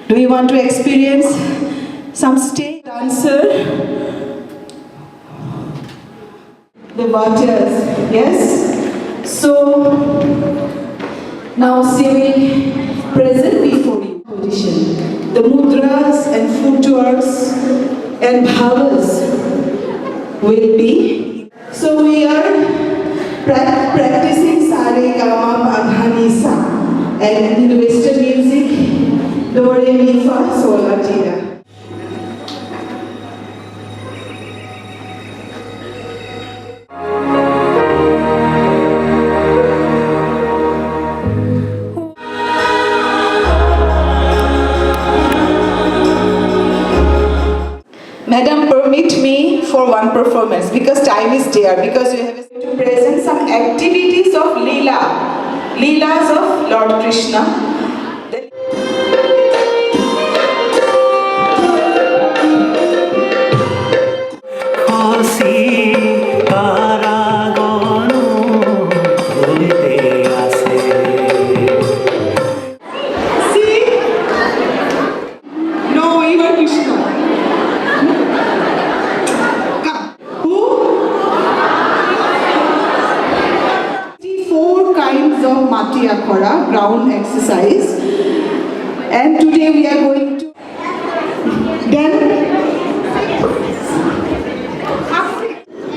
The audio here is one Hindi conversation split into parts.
Do you want to experience some stage dancer? The waters, yes? So, now Simi, present before you position. The mudras and footworks and bhavas will be. So we are practicing Sare Gama Padha Ni Sa, and in Western music, Do Re Mi Fa Sol La Ti La. Madam, permit me for one performance because time is there, because we have to present some activities of Leelas of Lord Krishna. Of Mati Akhara, ground exercise, and today we are going to then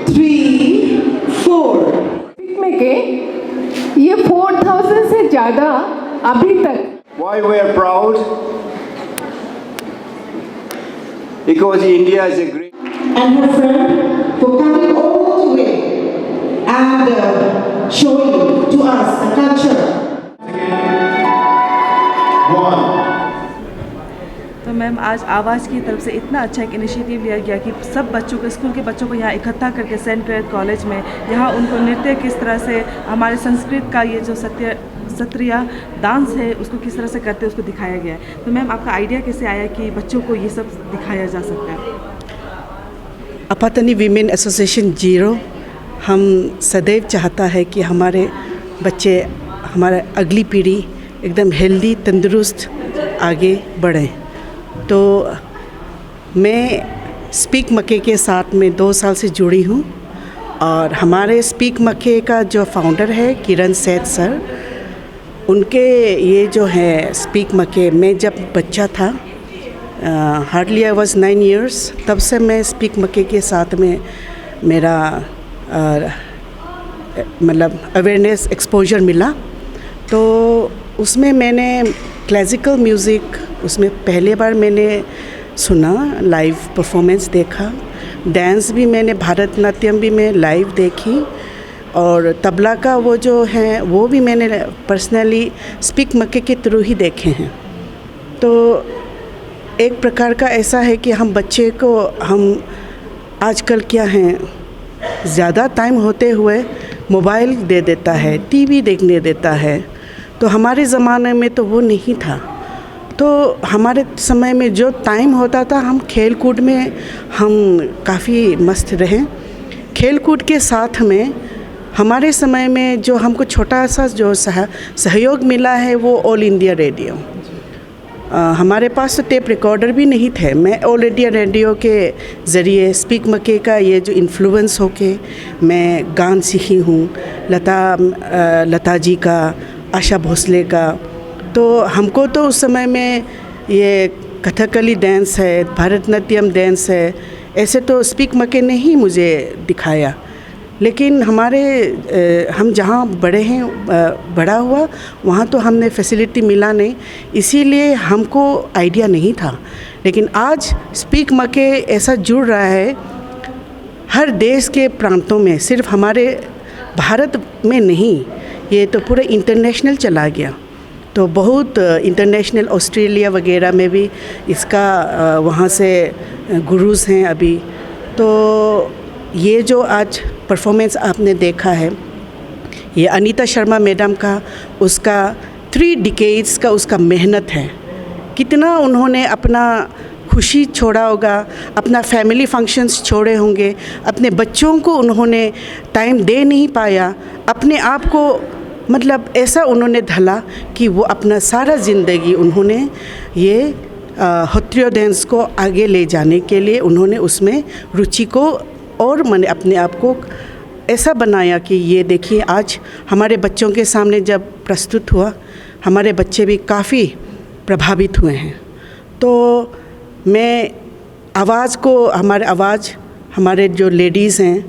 3, 4 में के ये 4000 से ज़्यादा अभी तक. Why we are proud? Because India is a great. And her friend for coming all the way and showing to us the culture. तो मैम, आज आवाज़ की तरफ से इतना अच्छा एक इनिशिएटिव लिया गया कि सब बच्चों को, स्कूल के बच्चों को यहाँ इकट्ठा करके सेंट क्लेयर कॉलेज में यहाँ उनको नृत्य किस तरह से हमारे संस्कृत का ये जो सत्रिया डांस है उसको किस तरह से करते हैं उसको दिखाया गया है. तो मैम, आपका आइडिया कैसे आया कि बच्चों को ये सब दिखाया जा सकता है? आपातनी वीमेन एसोसिएशन जीरो हम सदैव चाहता है कि हमारे बच्चे, हमारा अगली पीढ़ी एकदम हेल्दी तंदुरुस्त आगे बढ़ें. तो मैं स्पीक मके के साथ में 2 साल से जुड़ी हूँ, और हमारे स्पीक मके का जो फाउंडर है किरण सेठ सर, उनके ये जो है स्पीक मके, मैं जब बच्चा था, हार्डली आई वाज 9 इयर्स, तब से मैं स्पीक मके के साथ में मेरा मतलब अवेयरनेस एक्सपोजर मिला. तो उसमें मैंने क्लासिकल म्यूज़िक, उसमें पहले बार मैंने सुना, लाइव परफॉर्मेंस देखा. डांस भी मैंने, भरतनाट्यम भी मैं लाइव देखी, और तबला का वो जो है वो भी मैंने पर्सनली स्पीक मके के थ्रू ही देखे हैं. तो एक प्रकार का ऐसा है कि हम बच्चे को, हम आजकल क्या हैं, ज़्यादा टाइम होते हुए मोबाइल दे देता है, टीवी देखने देता है. तो हमारे ज़माने में तो वो नहीं था. तो हमारे समय में जो टाइम होता था, हम खेल कूद में हम काफ़ी मस्त रहें. खेल कूद के साथ में हमारे समय में जो हमको छोटा सा जो सहयोग मिला है वो ऑल इंडिया रेडियो. हमारे पास तो टेप रिकॉर्डर भी नहीं थे. मैं ऑल इंडिया रेडियो के ज़रिए स्पीक मके का ये जो इन्फ्लुएंस होके मैं गान सीखी हूँ, लता जी का, आशा भोसले का. तो हमको तो उस समय में ये कथकली डांस है, भरतनाट्यम डांस है, ऐसे तो स्पीक मके ने ही मुझे दिखाया. लेकिन हम जहाँ बड़ा हुआ वहाँ तो हमने फैसिलिटी मिला नहीं, इसीलिए हमको आइडिया नहीं था. लेकिन आज स्पीक मके ऐसा जुड़ रहा है हर देश के प्रांतों में, सिर्फ हमारे भारत में नहीं, ये तो पूरे इंटरनेशनल चला गया. तो बहुत इंटरनेशनल, ऑस्ट्रेलिया वगैरह में भी इसका वहाँ से गुरुज हैं अभी. तो ये जो आज परफॉर्मेंस आपने देखा है, ये अनीता शर्मा मैडम का, उसका 3 डिकेड्स का उसका मेहनत है. कितना उन्होंने अपना खुशी छोड़ा होगा, अपना फैमिली फंक्शंस छोड़े होंगे, अपने बच्चों को उन्होंने टाइम दे नहीं पाया, अपने आप को मतलब ऐसा उन्होंने ढला कि वो अपना सारा ज़िंदगी उन्होंने ये होत्रियो डांस को आगे ले जाने के लिए उन्होंने उसमें रुचि को और मैंने अपने आप को ऐसा बनाया कि ये देखिए आज हमारे बच्चों के सामने जब प्रस्तुत हुआ, हमारे बच्चे भी काफ़ी प्रभावित हुए हैं। तो मैं आवाज़ को हमारे जो लेडीज़ हैं,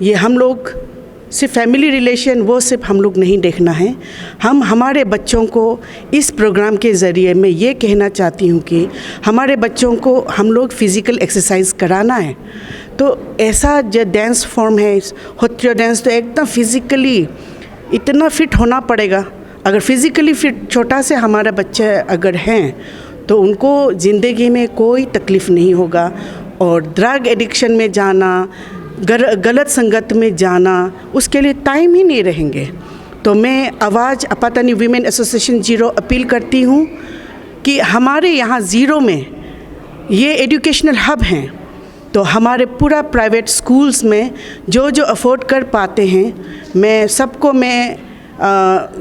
ये हम लोग सिर्फ फैमिली रिलेशन वो सिर्फ हम लोग नहीं देखना है, हम हमारे बच्चों को इस प्रोग्राम के ज़रिए मैं ये कहना चाहती हूँ कि हमारे बच्चों को हम लोग फ़िज़िकल एक्सरसाइज कराना है। तो ऐसा जो डांस फॉर्म है होत्रियो डांस, तो एकदम फिज़िकली इतना फिट होना पड़ेगा। अगर फिज़िकली फिट छोटा से हमारा बच्चा अगर हैं तो उनको ज़िंदगी में कोई तकलीफ़ नहीं होगा, और ड्रग एडिक्शन में जाना, गलत संगत में जाना, उसके लिए टाइम ही नहीं रहेंगे। तो मैं आवाज़ Apatani women association zero appeal करती हूँ कि हमारे यहाँ ज़ीरो में ये एजुकेशनल हब हैं, तो हमारे पूरा प्राइवेट स्कूल्स में जो अफोर्ड कर पाते हैं, मैं सबको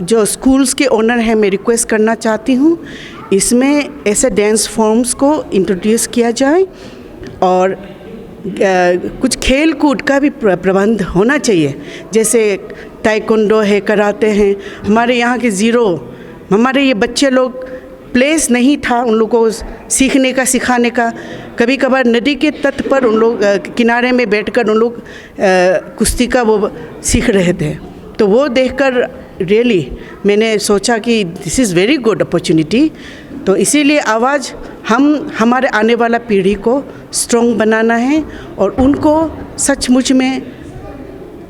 जो स्कूल्स के ओनर हैं मैं रिक्वेस्ट करना चाहती हूँ इसमें ऐसे डांस फॉर्म्स को इंट्रोड्यूस किया जाए, और कुछ खेल कूद का भी प्रबंध होना चाहिए, जैसे ताइक्वांडो है, कराटे हैं। हमारे यहाँ के ज़ीरो हमारे ये बच्चे लोग प्लेस नहीं था उन लोगों को सीखने का, सिखाने का। कभी कभार नदी के तट पर उन लोग किनारे में बैठकर उन लोग कुश्ती का वो सीख रहे थे। तो वो देखकर रियली मैंने सोचा कि this is very good opportunity. तो इसीलिए आवाज़ हमारे आने वाला पीढ़ी को स्ट्रॉन्ग बनाना है, और उनको सचमुच में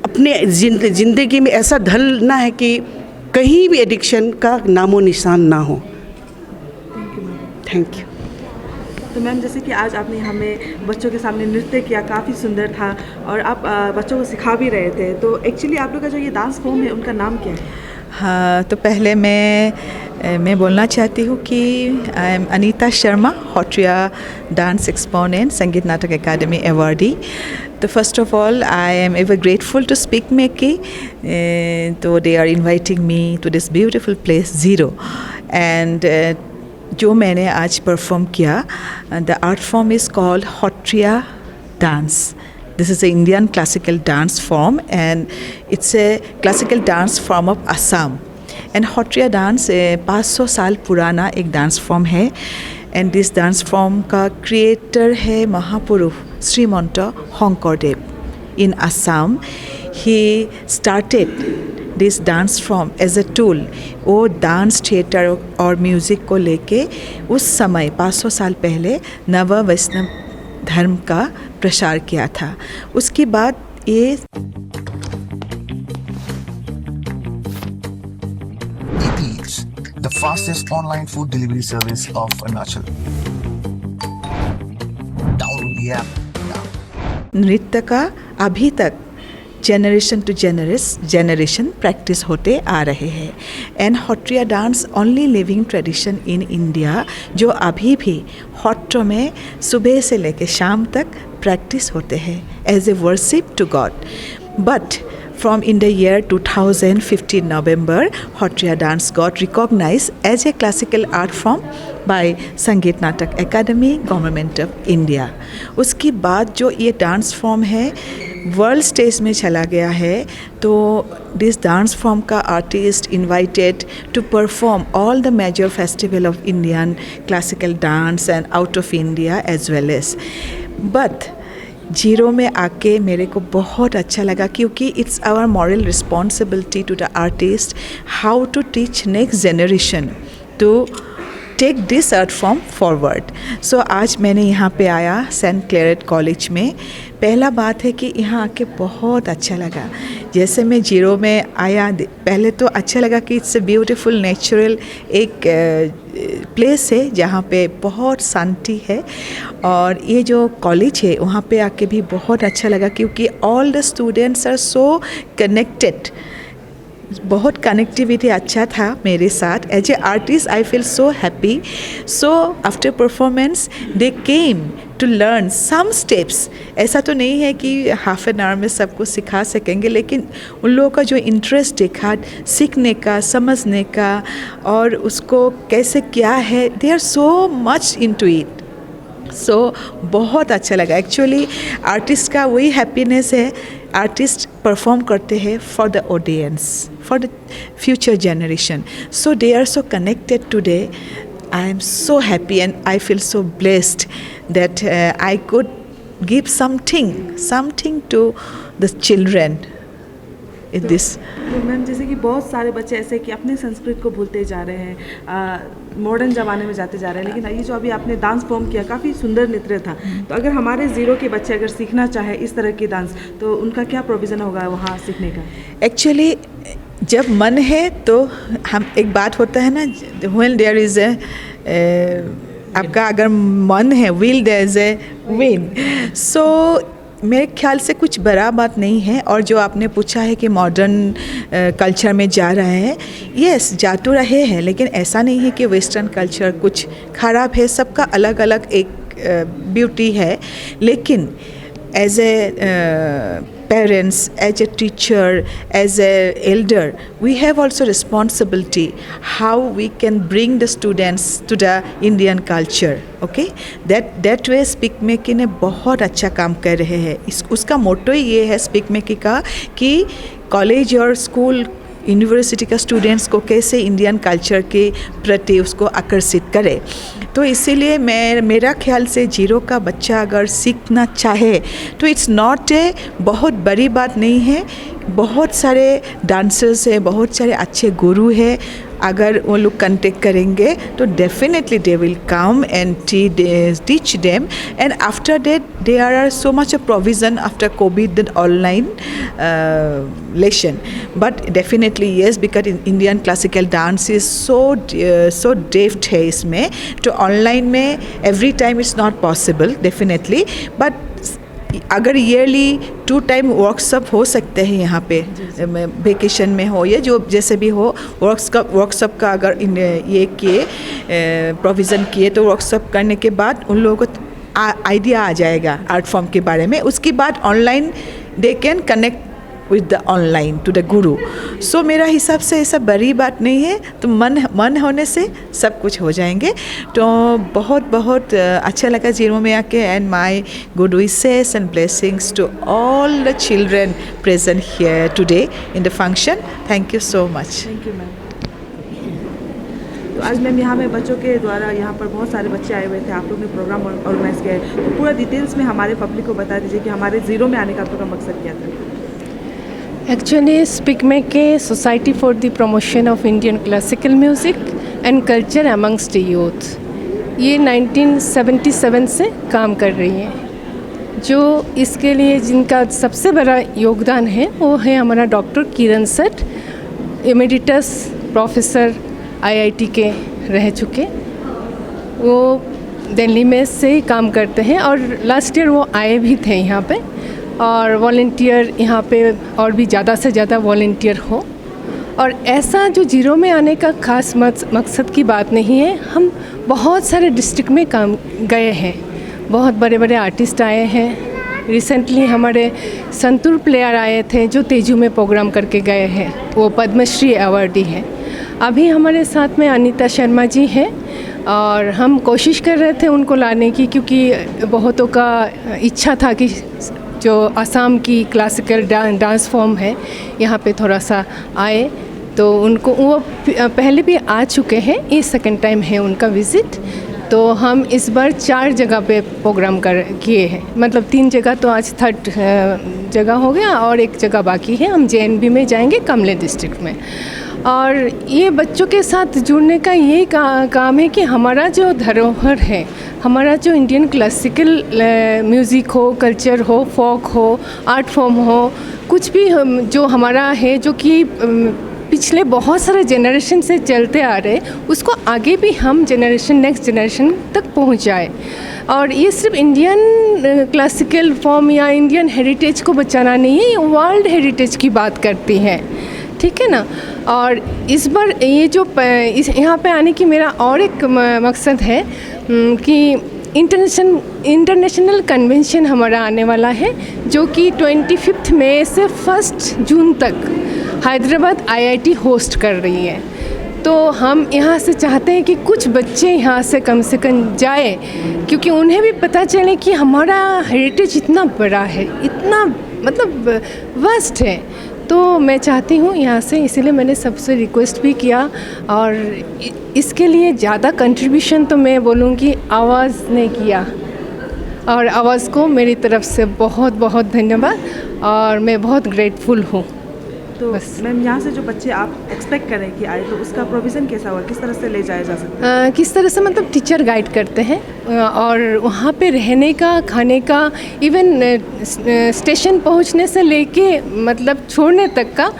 अपने ज़िंदगी में ऐसा ढलना है कि कहीं भी एडिक्शन का नामो निशान ना हो। Thank you. तो मैम, जैसे कि आज आपने हमें बच्चों के सामने नृत्य किया, काफ़ी सुंदर था, और आप बच्चों को सिखा भी रहे थे। तो एक्चुअली आप लोग का जो ये डांस फॉर्म है उनका नाम क्या है? हाँ, तो पहले मैं बोलना चाहती हूँ कि I am Anita Sharma, Sattriya dance exponent, Sangeet Natak Akademi awardee. तो first of all I am ever grateful to speak मेकी, तो they are inviting me to this beautiful place Ziro. And जो मैंने आज परफॉर्म किया, the art form is called Sattriya dance. This is an Indian classical dance form, and it's a classical dance form of Assam. And Sattriya dance 500 साल पुराना एक डांस फॉर्म है, एंड दिस डांस फॉर्म का क्रिएटर है Mahapurush Srimanta Sankardev in Assam. He started this dance form as a tool. वो डांस थिएटर और म्यूज़िक को लेके उस समय 500 साल पहले नव वैष्णव धर्म का प्रसार किया था. उसके बाद ये Eats, the fastest online food delivery service of Arunachal. Download the app now. नृत्य का अभी तक जनरेशन टू जनरेशन प्रैक्टिस होते आ रहे हैं. And Sattriya dance only living tradition in India, जो अभी भी होट्रो में सुबह से लेकर शाम तक प्रैक्टिस होते हैं as a worship to God. But from in the year 2015 November, होट्रिया dance got recognized as a classical art form by संगीत नाटक अकादमी, गवर्नमेंट ऑफ इंडिया. उसके बाद जो ये डांस फॉर्म है वर्ल्ड स्टेज में चला गया है. तो दिस डांस फॉर्म का artist invited to perform all the major festival of Indian classical dance and out of India as well as. But Ziro में आके मेरे को बहुत अच्छा लगा, क्योंकि it's our moral responsibility to the artist how to teach next generation to take this art form forward. So आज मैंने यहाँ पे आया सेंट क्लेरेट कॉलेज में. पहला बात है कि यहाँ आके बहुत अच्छा लगा. जैसे मैं जीरो में आया, पहले तो अच्छा लगा कि इट्स ए ब्यूटीफुल नेचुरल एक प्लेस है जहाँ पे बहुत शांति है. और ये जो कॉलेज है वहाँ पे आके भी बहुत अच्छा लगा, क्योंकि all the students are so connected बहुत कनेक्टिविटी अच्छा था मेरे साथ. As a artist I feel so happy. So after performance they came to learn some steps. ऐसा तो नहीं है कि हाफ एन आवर में सबको सिखा सकेंगे, लेकिन उन लोगों का जो इंटरेस्ट देखा सीखने का, समझने का, और उसको कैसे क्या है, they are so much into it. So बहुत अच्छा लगा. एक्चुअली आर्टिस्ट का वही हैप्पीनेस है. आर्टिस्ट परफॉर्म करते हैं for the audience, for the future generation. So they are so connected today. I am so happy and I feel so blessed that I could give something to the children in this. तो मैम, जैसे कि बहुत सारे बच्चे ऐसे कि अपने संस्कृत को भूलते जा रहे हैं, मॉडर्न ज़माने में जाते जा रहे हैं, लेकिन ये जो अभी आपने डांस फॉर्म किया काफ़ी सुंदर नृत्य था. तो अगर हमारे ज़ीरो के बच्चे अगर सीखना चाहे इस तरह की डांस, तो उनका क्या प्रोविज़न होगा वहाँ सीखने का? एक्चुअली जब मन है तो हम, एक बात होता है ना, व्हेन देयर इज़ ए आपका अगर मन है, will there is a win. So मेरे ख्याल से कुछ बड़ा बात नहीं है. और जो आपने पूछा है कि मॉडर्न कल्चर में जा रहा है, यस जा तो रहे हैं, लेकिन ऐसा नहीं है कि वेस्टर्न कल्चर कुछ ख़राब है. सबका अलग अलग एक ब्यूटी है. लेकिन as a parents, as a teacher, as a elder, we have also responsibility how we can bring the students to the Indian culture. Okay, that way Speak Meki ने बहुत अच्छा काम कर रहे हैं. उसका मोटो ही ये है Speak Meki का कि कॉलेज और स्कूल यूनिवर्सिटी का स्टूडेंट्स को कैसे इंडियन कल्चर के प्रति उसको आकर्षित करे. तो इसीलिए मेरा ख्याल से जीरो का बच्चा अगर सीखना चाहे तो इट्स नॉट ए बहुत बड़ी बात नहीं है. बहुत सारे डांसर्स हैं, बहुत सारे अच्छे गुरु हैं. अगर वो लोग कंटेक्ट करेंगे तो definitely they will come and teach them. And after that there are so much a provision after covid online lesson. But definitely yes, because Indian classical dance is so deft है इसमें. तो ऑनलाइन में every time it's not possible definitely. But अगर ईयरली 2 टाइम वर्कशॉप हो सकते हैं यहाँ पे, वेकेशन में हो या जो जैसे भी हो, वर्कशॉप का अगर ये किए प्रोविज़न किए तो वर्कशॉप करने के बाद उन लोगों को आइडिया आ जाएगा आर्ट फॉर्म के बारे में. उसके बाद online they can connect with the online to the guru. सो मेरा हिसाब से ऐसा बड़ी बात नहीं है. तो मन होने से सब कुछ हो जाएंगे. तो बहुत अच्छा लगा जीरो में आके. And my good wishes and blessings to all the children present here today in the function. Thank you so much. Thank you ma'am. तो आज मैम यहाँ में बच्चों के द्वारा यहाँ पर बहुत सारे बच्चे आए हुए थे, आप लोग ने प्रोग्राम ऑर्गेनाइज किया है. तो पूरा डिटेल्स में हमारे पब्लिक को बता दीजिए कि हमारे ज़ीरो में आने का आप लोग का मकसद क्या था? Actually speak Mackay society for the promotion of Indian classical music and culture amongst youth, ये 1977 से काम कर रही है. जो इसके लिए जिनका सबसे बड़ा योगदान है वो है हमारा डॉक्टर किरण सर, एमेरिटस प्रोफेसर IIT के रह चुके. वो दिल्ली में से ही काम करते हैं और लास्ट ईयर वो आए भी थे यहाँ पे. और वॉलंटियर यहाँ पे और भी ज़्यादा से ज़्यादा वॉलंटियर हो. और ऐसा जो जीरो में आने का ख़ास मकसद की बात नहीं है. हम बहुत सारे डिस्ट्रिक्ट में काम गए हैं, बहुत बड़े बड़े आर्टिस्ट आए हैं. रिसेंटली हमारे संतूर प्लेयर आए थे जो तेजू में प्रोग्राम करके गए हैं, वो पद्मश्री अवार्डी हैं. अभी हमारे साथ में अनीता शर्मा जी हैं और हम कोशिश कर रहे थे उनको लाने की, क्योंकि बहुतों का इच्छा था कि जो असम की क्लासिकल डांस फॉर्म है यहाँ पे थोड़ा सा आए. तो उनको वो पहले भी आ चुके हैं, ये सेकंड टाइम है उनका विज़िट. तो हम इस बार 4 जगह पे प्रोग्राम किए हैं, मतलब 3 जगह तो आज 3rd जगह हो गया और 1 जगह बाकी है. हम JNB में जाएंगे, कमले डिस्ट्रिक्ट में. और ये बच्चों के साथ जुड़ने का यही काम है कि हमारा जो धरोहर है, हमारा जो इंडियन क्लासिकल म्यूज़िक हो, कल्चर हो, फोक हो, आर्ट फॉर्म हो, कुछ भी जो हमारा है, जो कि पिछले बहुत सारे जनरेशन से चलते आ रहे, उसको आगे भी हम नेक्स्ट जनरेशन तक पहुंचाए. और ये सिर्फ इंडियन क्लासिकल फॉर्म या इंडियन हेरिटेज को बचाना नहीं है, ये वर्ल्ड हेरिटेज की बात करती है. ठीक है ना। और इस बार ये जो यहाँ पे आने की मेरा और एक मकसद है कि इंटरनेशनल कन्वेंशन हमारा आने वाला है, जो कि 25 मई से 1 जून तक हैदराबाद IIT होस्ट कर रही है। तो हम यहाँ से चाहते हैं कि कुछ बच्चे यहाँ से कम जाए, क्योंकि उन्हें भी पता चले कि हमारा हेरिटेज इतना बड़ा है, इतना मतलब वास्ट है। तो मैं चाहती हूँ यहाँ से, इसीलिए मैंने सबसे रिक्वेस्ट भी किया। और इसके लिए ज़्यादा कंट्रीब्यूशन तो मैं बोलूँगी आवाज़ ने किया, और आवाज़ को मेरी तरफ से बहुत बहुत धन्यवाद, और मैं बहुत ग्रेटफुल हूँ। तो बस। मैम, यहाँ से जो बच्चे आप एक्सपेक्ट करें कि आए, तो उसका प्रोविज़न कैसा हुआ, किस तरह से ले जाया जा सकता है? किस तरह से, मतलब टीचर गाइड करते हैं, और वहाँ पे रहने का, खाने का, इवन स्टेशन पहुँचने से लेके मतलब छोड़ने तक का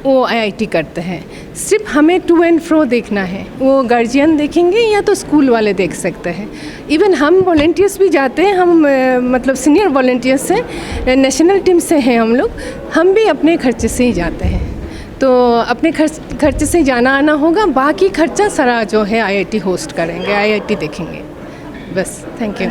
वो IIT करते हैं। सिर्फ हमें टू एंड फ्रो देखना है, वो गार्जियन देखेंगे या तो स्कूल वाले देख सकते हैं। इवन हम वॉलंटियर्स भी जाते हैं, हम मतलब सीनियर वॉलंटियर्स हैं, नेशनल टीम से हैं हम लोग, हम भी अपने खर्चे से ही जाते हैं। तो अपने खर्चे से जाना आना होगा, बाकी खर्चा सारा जो है IIT होस्ट करेंगे, IIT देखेंगे। बस, थैंक यू।